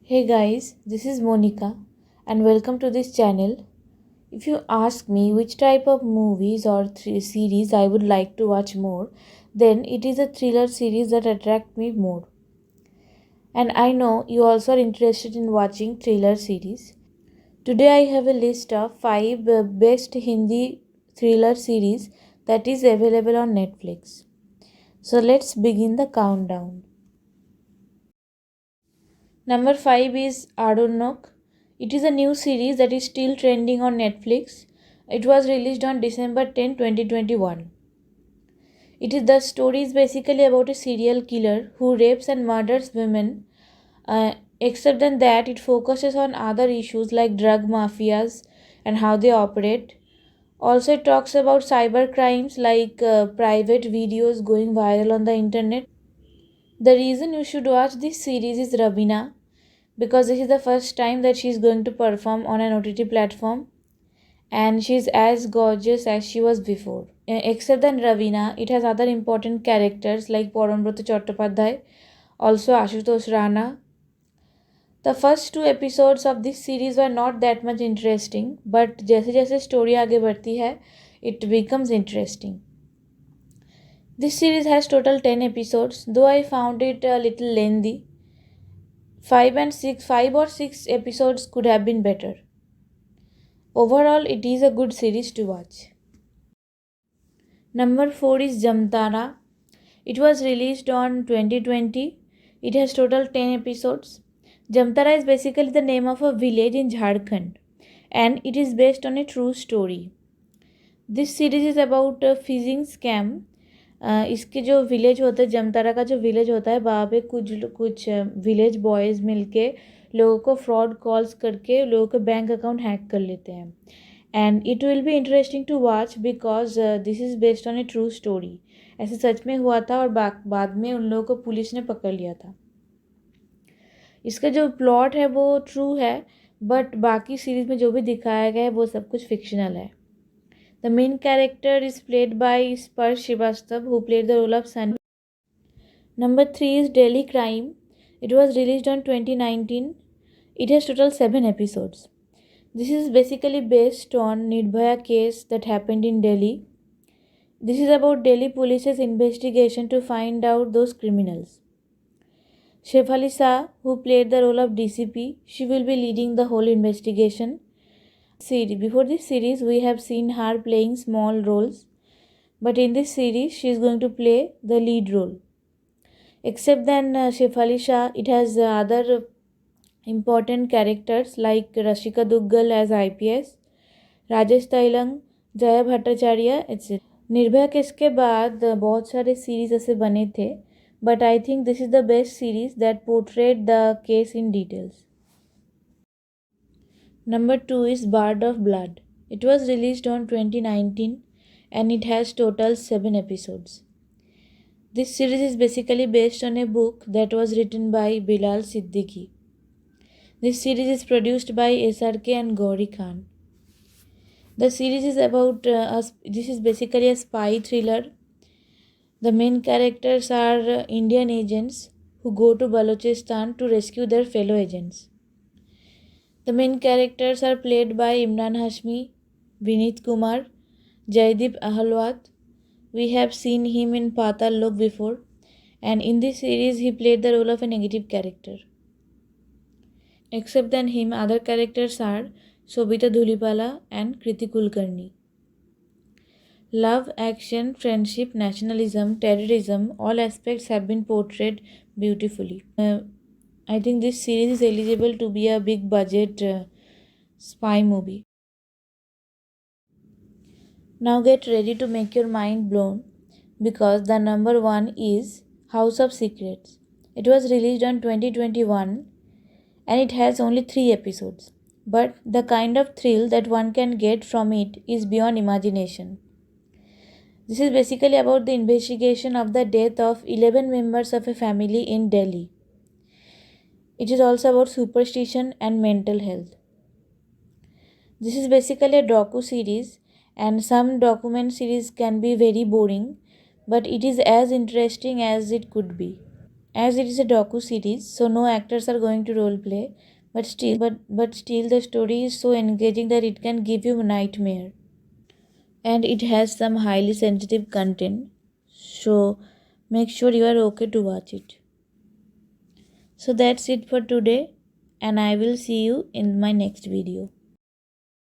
Hey guys, this is Monica and welcome to this channel. If you ask me which type of movies or series I would like to watch more, then it is a thriller series that attract me more. And I know you also are interested in watching thriller series. Today I have a list of 5 best Hindi thriller series that is available on Netflix. So let's begin the countdown. Number 5 is Adonok. It is a new series that is still trending on Netflix. It was released on December 10, 2021. It is the story is basically about a serial killer who rapes and murders women. Except than that, it focuses on other issues like drug mafias and how they operate. Also, it talks about cyber crimes like private videos going viral on the internet. The reason you should watch this series is Rabina, because this is the first time that she is going to perform on an OTT platform and she is as gorgeous as she was before. Except than Ravina, it has other important characters like Parambrata Chattopadhyay, also Ashutosh Rana. The first two episodes of this series were not that much interesting, but जैसे जैसे story आगे बढ़ती है, it becomes interesting. This series has total 10 episodes, though I found it a little lengthy. 5 or 6 episodes could have been better. Overall, it is a good series to watch. Number 4 is Jamtara. It was released on 2020. It has total 10 episodes. Jamtara is basically the name of a village in Jharkhand and it is based on a true story. This series is about a phishing scam. इसके जो village होता है, जमतारा का जो village होता है, वहाँ पे कुछ विलेज बॉयज़ मिलके लोगों को फ्रॉड कॉल्स करके लोगों के बैंक अकाउंट हैक कर लेते हैं. And it will be interesting to watch because this is based on a true story. ऐसे सच में हुआ था और बाद में उन लोगों को पुलिस ने पकड़ लिया था. इसका जो प्लॉट है वो ट्रू है, बट बाकी सीरीज़ में जो भी दिखाया गया है वो सब कुछ फिक्शनल है. The main character is played by Sparsh Srivastava, who played the role of Sun. Number 3 is Delhi Crime. It was released on 2019. It has total 7 episodes. This is basically based on Nirbhaya case that happened in Delhi. This is about Delhi police's investigation to find out those criminals. Shefali Shah, who played the role of DCP, she will be leading the whole investigation. Before this series, we have seen her playing small roles, but in this series, she is going to play the lead role. Except then Shefali Shah, it has other important characters like Rashika Duggal as IPS, Rajesh Tailang, Jaya Bhattacharya etc. Nirbhaya case के बाद बहुत सारे series ऐसे बने थे, but I think this is the best series that portrayed the case in details. Number 2 is Bard of Blood. It was released on 2019 and it has total 7 episodes. This series is basically based on a book that was written by Bilal Siddiqui. This series is produced by SRK and Gauri Khan. The series is about, this is basically a spy thriller. The main characters are Indian agents who go to Balochistan to rescue their fellow agents. The main characters are played by Imran Hashmi, Vineet Kumar, Jaideep Ahalwat. We have seen him in Patal Lok before, and in this series he played the role of a negative character. Except than him, other characters are Sobita Dhulipala and Kriti Kulkarni. Love, action, friendship, nationalism, terrorism, all aspects have been portrayed beautifully. I think this series is eligible to be a big budget spy movie. Now get ready to make your mind blown because the number 1 is House of Secrets. It was released on 2021 and it has only 3 episodes. But the kind of thrill that one can get from it is beyond imagination. This is basically about the investigation of the death of 11 members of a family in Delhi. It is also about superstition and mental health. This is basically a docu series, and some document series can be very boring, but it is as interesting as it could be. As it is a docu series, so no actors are going to role play, but still the story is so engaging that it can give you a nightmare. And it has some highly sensitive content, so make sure you are okay to watch it. So that's it for today, and I will see you in my next video.